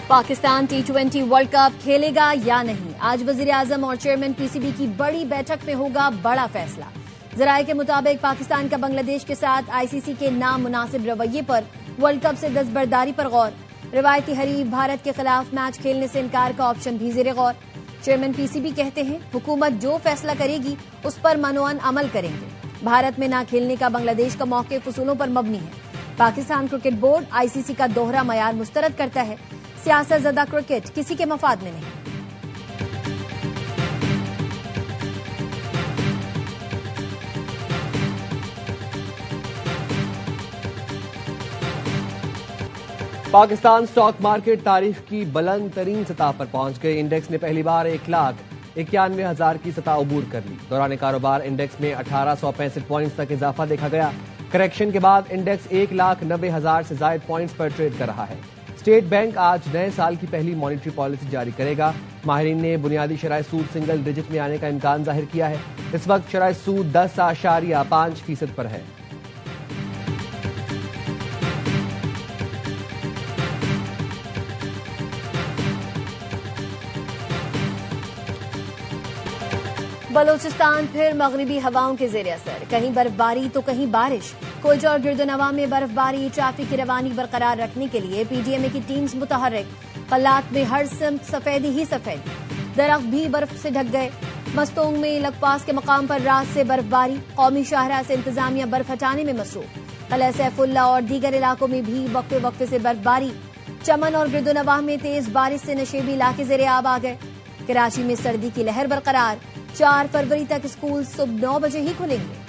Pakistan T20 world cup खेलेगा या नहीं, आज वजीर आजम और चेयरमैन पीसीबी की बड़ी बैठक में होगा बड़ा फैसला। जराये के मुताबिक पाकिस्तान का बांग्लादेश के साथ आईसीसी के नामुनासिब रवैये पर वर्ल्ड कप से दस्तबरदारी पर गौर। रिवायती हरीफ भारत के खिलाफ मैच खेलने से इनकार का ऑप्शन भी ज़ेरे गौर। चेयरमैन पीसीबी कहते हैं हुकूमत जो फैसला करेगी उस पर मनोअन अमल करेंगे। भारत में न खेलने का बांग्लादेश का मौक़िफ़ उसूलों पर मबनी है। पाकिस्तान क्रिकेट बोर्ड आईसीसी का दोहरा मयार मुस्तरद करता है। सियासत ज़दा क्रिकेट किसी के मफाद में नहीं। पाकिस्तान स्टॉक मार्केट तारीख की बुलंद तरीन सतह पर पहुंच गए। इंडेक्स ने पहली बार 1,91,000 की सतह अबूर कर ली। दौरान कारोबार इंडेक्स में 1865 पॉइंट्स तक इजाफा देखा गया। करेक्शन के बाद इंडेक्स 1,90,000 से ज्यादा पॉइंट्स पर ट्रेड कर रहा है। स्टेट बैंक आज नए साल की पहली मॉनेटरी पॉलिसी जारी करेगा। माहिरीन ने बुनियादी शराय सूद सिंगल डिजिट में आने का इम्कान जाहिर किया है। इस वक्त शराय सूद 10.5% पर है। बलोचिस्तान फिर मगरिबी हवाओं के जेर असर, कहीं बर्फबारी तो कहीं बारिश। कोयटा और गिरदोनवा में बर्फबारी, ट्रैफिक की रवानी बरकरार रखने के लिए पीडीएमए की टीम्स मुतहर्रिक। पलात में हर सिमत सफेदी ही सफेदी, दरख्त भी बर्फ से ढक गए। मस्तोंग में लकपास के मकाम पर रात से बर्फबारी, कौमी शाहरा से इंतजामिया बर्फ हटाने में मसरूफ। कलह सैफुल्ला और दीगर इलाकों में भी वक्फे वक्फे से बर्फबारी। चमन और गिरदोनवा में तेज बारिश से नशेबी इलाके जेर आब आ गए। कराची में सर्दी की लहर बरकरार, 4 फरवरी तक स्कूल सुबह 9 बजे ही खुलेंगे।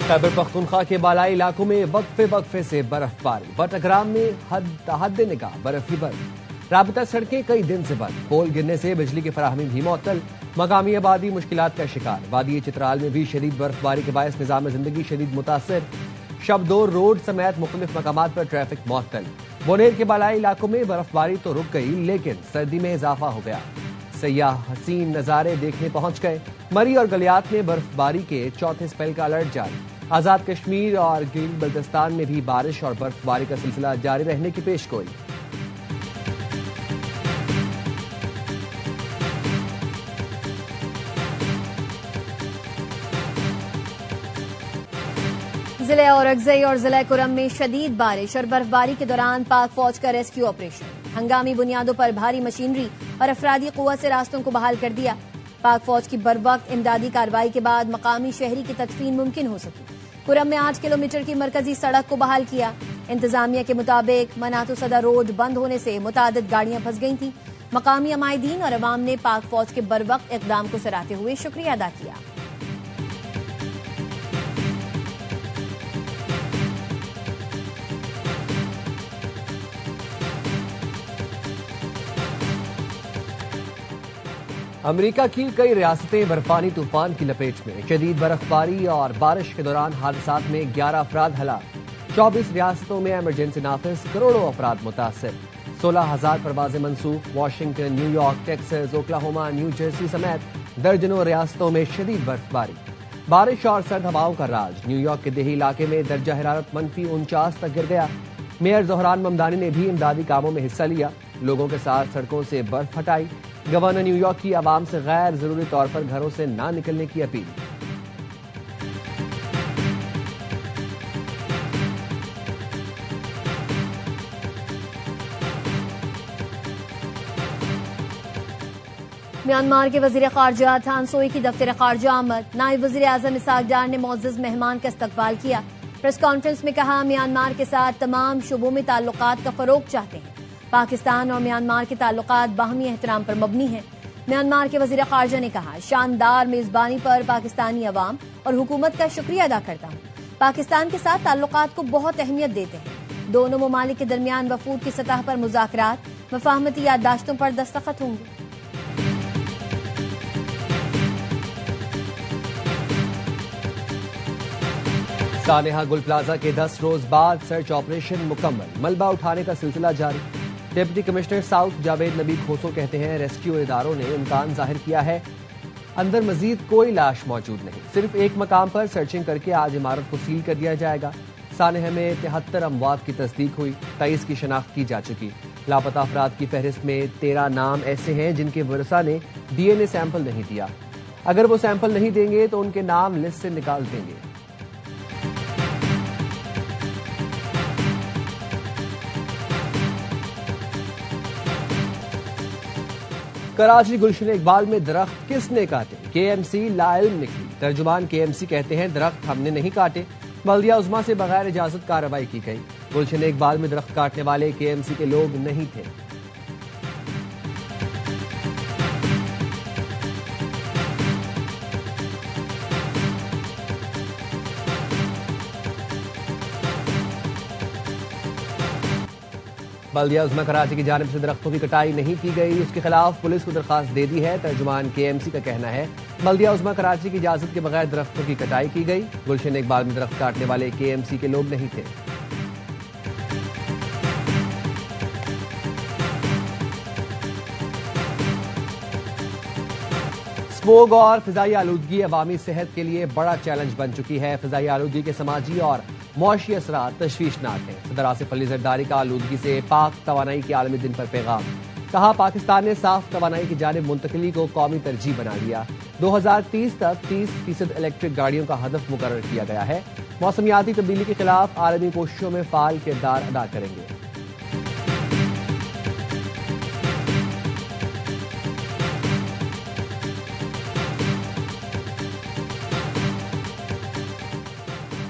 खैबर पख्तूनख्वा के बालाई इलाकों में वक्फे वक्फे से बर्फबारी। बटग्राम में हद निगाह बर्फ ही बर्फ। राबता सड़कें कई दिन से बंद। पोल गिरने से बिजली की फराहमी भी मुअत्तल। मकामी आबादी मुश्किलात का शिकार। वादी चित्राल में भी शदीद बर्फबारी के बायस निजाम जिंदगी शदीद मुतासर। शबदोर रोड समेत मुख्तलिफ मकामात पर ट्रैफिक मुअत्तल। बोनेर के बालाई इलाकों में बर्फबारी तो रुक गई, लेकिन सर्दी में इजाफा हो गया। सयाह हसीन नजारे देखने पहुंच गए। मरी और गलियात में बर्फबारी के चौथे स्पेल का अलर्ट जारी। आजाद कश्मीर और गिल बल्तिस्तान में भी बारिश और बर्फबारी का सिलसिला जारी रहने की पेशगोई। जिले औरंगज़ई और जिला कुरम में शदीद बारिश और बर्फबारी के दौरान पाक फौज का रेस्क्यू ऑपरेशन। हंगामी बुनियादों पर भारी मशीनरी और अफरादी कुव्वत से रास्तों को बहाल कर दिया। पाक फौज की बरवक्त इमदादी कार्रवाई के बाद मकामी शहरी की तदफीन मुमकिन हो सकी। कुरम में 8 किलोमीटर की मरकजी सड़क को बहाल किया। इंतजामिया के मुताबिक मनातु सदा रोड बंद होने से मुतादिद गाड़ियां फंस गई थीं। मकामी अमायदीन और अवाम ने पाक फौज के बरवक्त इकदाम को सराहते हुए शुक्रिया अदा किया। अमेरिका की कई रियासतें बर्फानी तूफान की लपेट में। शदीद बर्फबारी और बारिश के दौरान हादसात में 11 अफराद हलाक। 24 रियासतों में इमरजेंसी नाफिज, करोड़ों अफराद मुतासर। 16,000 परवाजें मनसूख। Washington, New York, Texas, Oklahoma, new Jersey समेत दर्जनों रियासतों में शदीद बर्फबारी, बारिश और सर्द हवाओं का राज। न्यूयॉर्क के देही इलाके में दर्जा हरारत -49 तक गिर गया। मेयर जोहरान ममदानी ने भी इमदादी कामों में हिस्सा लिया। लोगों के साथ सड़कों से बर्फ हटाई। गवर्नर न्यूयॉर्क की आवाम से गैर जरूरी तौर पर घरों से ना निकलने की अपील। म्यांमार के वजीर खारजा थान सोई की दफ्तर खारजा आमद। नायब वजीर आजम इसाक डार ने मोअज़्ज़ज़ मेहमान का इस्तकबाल किया। प्रेस कॉन्फ्रेंस में कहा म्यांमार के साथ तमाम शुबों में ताल्लुकात का फरोग चाहते हैं। पाकिस्तान और म्यांमार के ताल्लुकात बाहमी एहतराम पर मबनी हैं। म्यांमार के वजीर खारजा ने कहा शानदार मेजबानी पर पाकिस्तानी अवाम और हुकूमत का शुक्रिया अदा करता हूँ। पाकिस्तान के साथ ताल्लुकात को बहुत अहमियत देते हैं। दोनों ममालिक के दरमियान वफूद की सतह पर मुज़ाकरात, मफाहमती याददाश्तों पर दस्तखत होंगे। सानेहा गुल प्लाजा के 10 रोज बाद सर्च ऑपरेशन मुकम्मल। मलबा उठाने का सिलसिला जारी। डिप्टी कमिश्नर साउथ जावेद नबी खोसो कहते हैं रेस्क्यू इदारों ने इम्कान जाहिर किया है अंदर मजीद कोई लाश मौजूद नहीं। सिर्फ एक मकाम पर सर्चिंग करके आज इमारत को सील कर दिया जाएगा। सानह में 73 अमवात की तस्दीक हुई, 23 की शनाख्त की जा चुकी। लापता अफराद की फहरिस्त में 13 नाम ऐसे हैं जिनके वरसा ने DNA सैंपल नहीं दिया। अगर वो सैंपल नहीं देंगे तो उनके नाम लिस्ट से निकाल देंगे। कराची गुलशन इकबाल में दरख्त किसने काटे, KMC लाइल्म निकली। तर्जुमान KMC कहते हैं दरख्त हमने नहीं काटे, बल्दिया उज़्मा से बगैर इजाजत कार्रवाई की गई। गुलशन इकबाल में दरख्त काटने वाले KMC के लोग नहीं थे। बल्दिया उज़्मा कराची की जानिब से दरख्तों की कटाई नहीं की गई, उसके खिलाफ पुलिस को दरखास्त दे दी है। तर्जुमान KMC का कहना है बल्दिया उज़्मा कराची की इजाजत के बगैर दरख्तों की कटाई की गई। गुलशन इकबाल में दरख्त काटने वाले KMC के लोग नहीं थे। स्मोग और फिजाई आलूदगी अवामी सेहत के लिए बड़ा चैलेंज बन चुकी है। फिजाई आलूदगी के समाजी और मुआशी असरात तशवीशनाक हैं। सदर आसिफ अली जरदारी का आलूदगी से पाक तवानाई के आलमी दिन पर पैगाम। कहा पाकिस्तान ने साफ तवानाई की जानिब मुंतकली को कौमी तरजीह बना लिया। 2030 तक 30% इलेक्ट्रिक गाड़ियों का हदफ मुकर्रर किया गया है। मौसमियाती तब्दीली के खिलाफ आलमी कोशिशों में फाल किरदार अदा करेंगे।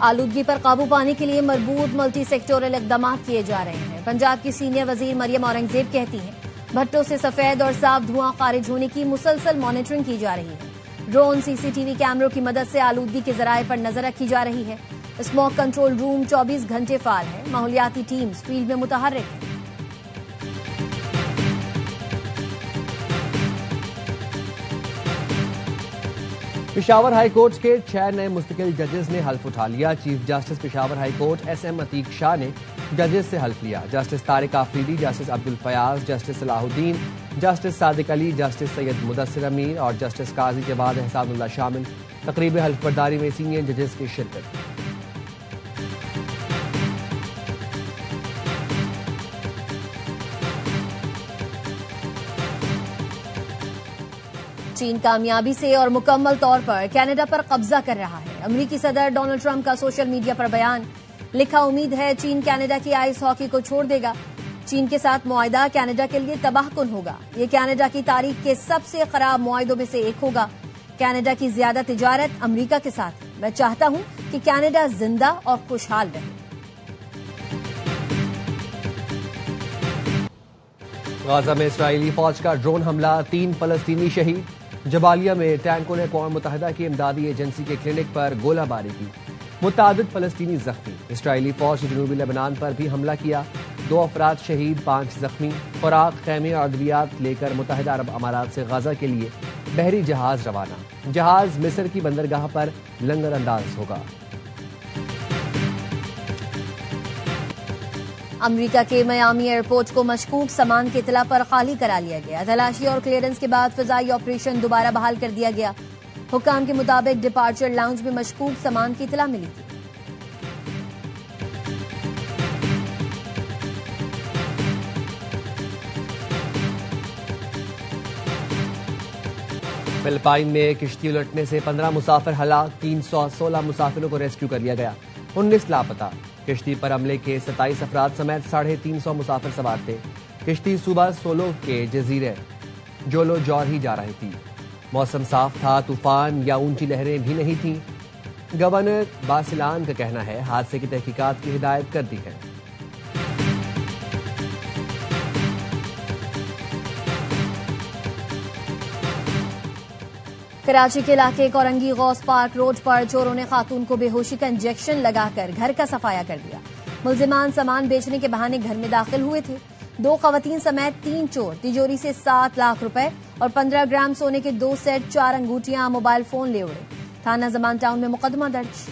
आलूदगी पर काबू पाने के लिए मरबूत मल्टी सेक्टोरल इकदाम किए जा रहे हैं। पंजाब की सीनियर वजीर मरियम औरंगजेब कहती हैं भट्टों से सफेद और साफ धुआं खारिज होने की मुसलसल मॉनिटरिंग की जा रही है। ड्रोन CCTV कैमरों की मदद से आलूदगी के जराये पर नजर रखी जा रही है। स्मोक कंट्रोल रूम 24 घंटे फाल है। माहौलियाती टीम्स फील्ड में मुतहर्रिक है। पेशावर हाई कोर्ट के 6 नए मुस्तकिल जजेस ने हल्फ उठा लिया। Chief justice Peshawar high court SM Atiq Shah ने जजेस से हल्फ लिया। Justice Tariq Afridi, justice Abdul Fayyaz, justice Salahuddin, justice Sadiq Ali, justice Syed Mudassir Amir और जस्टिस काजी जवाद एहसानुल्लाह शामिल। तकरीब हल्फ बर्दारी में सीनियर जजेस की शिरकत। चीन कामयाबी से और मुकम्मल तौर पर कनाडा पर कब्जा कर रहा है। अमेरिकी सदर डोनाल्ड ट्रंप का सोशल मीडिया पर बयान। लिखा उम्मीद है चीन कनाडा की आइस हॉकी को छोड़ देगा। चीन के साथ मुआहदा कनाडा के लिए तबाहकुन होगा। ये कनाडा की तारीख के सबसे खराब मुआहदों में से एक होगा। कनाडा की ज्यादा तिजारत अमेरिका के साथ है। मैं चाहता हूं कि कनाडा जिंदा और खुशहाल रहे। गाजा में इस्राएली फौज का ड्रोन हमला, 3 फलस्तीनी शहीद। जबालिया में टैंकों ने अक़वाम मुत्तहिदा की इमदादी एजेंसी के क्लिनिक पर गोलाबारी की। मुतादिद फलस्तीनी जख्मी। इस्राएली फौज ने जनूबी लेबनान पर भी हमला किया। 2 अफराद शहीद, 5 जख्मी। खुराक, खैमे और अद्वियात लेकर मुत्तहिदा अरब अमारात से गाजा के लिए बहरी जहाज रवाना। जहाज मिस्र की बंदरगाह पर लंगर अंदाज होगा। अमेरिका के मियामी एयरपोर्ट को मशकूक सामान की इतला पर खाली करा लिया गया। तलाशी और क्लियरेंस के बाद फिजाई ऑपरेशन दोबारा बहाल कर दिया गया। हुक्काम के मुताबिक डिपार्चर लाउंज में मशकूक सामान की इतला मिली थी। फिलिपाइन में किश्ती उलटने से 15 मुसाफिर हलाक, 316 मुसाफिरों को रेस्क्यू कर लिया गया, 19 लापता। किश्ती पर हमले के 27 अफराद समेत 350 मुसाफिर सवार थे। किश्ती सुबह सोलो के जजीरे जोलो जौर ही जा रही थी। मौसम साफ था, तूफान या ऊंची लहरें भी नहीं थीं। गवर्नर बासिलान का कहना है हादसे की तहकीकात की हिदायत कर दी है। कराची के इलाके कोरंगी गौस पार्क रोड पर चोरों ने खातून को बेहोशी का इंजेक्शन लगाकर घर का सफाया कर दिया। मुलजिमान सामान बेचने के बहाने घर में दाखिल हुए थे। 2 खवातीन समेत 3 चोर तिजोरी से 7 लाख रुपए और 15 ग्राम सोने के 2 सेट, 4 अंगूठियां, मोबाइल फोन ले उड़े। थाना जमान टाउन में मुकदमा दर्ज।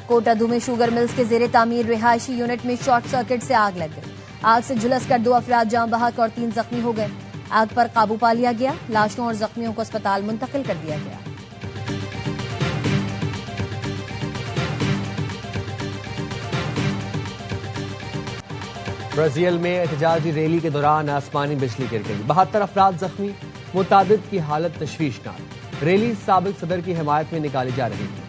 कोटादू में शुगर मिल्स के जेरे तामीर रिहायशी यूनिट में शॉर्ट सर्किट से आग लग गई। आग से झुलसकर 2 अफराद जान बहक और 3 जख्मी हो गए। आग पर काबू पा लिया गया। लाशों और जख्मियों को अस्पताल मुंतकिल कर दिया गया। ब्राजील में एहतजाजी रैली के दौरान आसमानी बिजली गिर गई। 72 अफराद जख्मी, मुतादिद की हालत तशवीशनाक। रैली साबिक सदर की हिमायत में निकाली जा रही थी।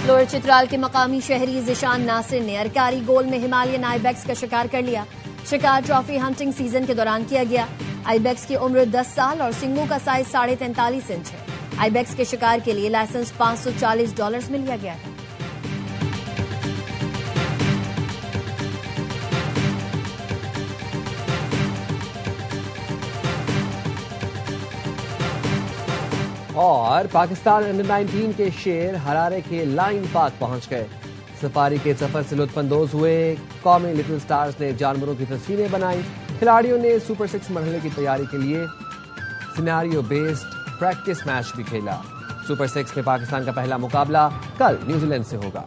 लोअर चित्राल के मकामी शहरी जिशान नासिर ने अरकारी गोल में हिमालयन आइबेक्स का शिकार कर लिया। शिकार ट्रॉफी हंटिंग सीजन के दौरान किया गया। आइबेक्स की उम्र 10 साल और सिंगों का साइज 43.5 इंच है। आइबेक्स के शिकार के लिए लाइसेंस $540 में लिया गया था। और पाकिस्तान अंडर 19 के शेर हरारे के लाइन पार्क पहुंच गए। सफारी के सफर से लुत्फानंदोज हुए। कौमी लिटिल स्टार्स ने जानवरों की तस्वीरें बनाई। खिलाड़ियों ने सुपर 6 मरहले की तैयारी के लिए सिनेरियो बेस्ड प्रैक्टिस मैच भी खेला। सुपर 6 में पाकिस्तान का पहला मुकाबला कल न्यूजीलैंड से होगा।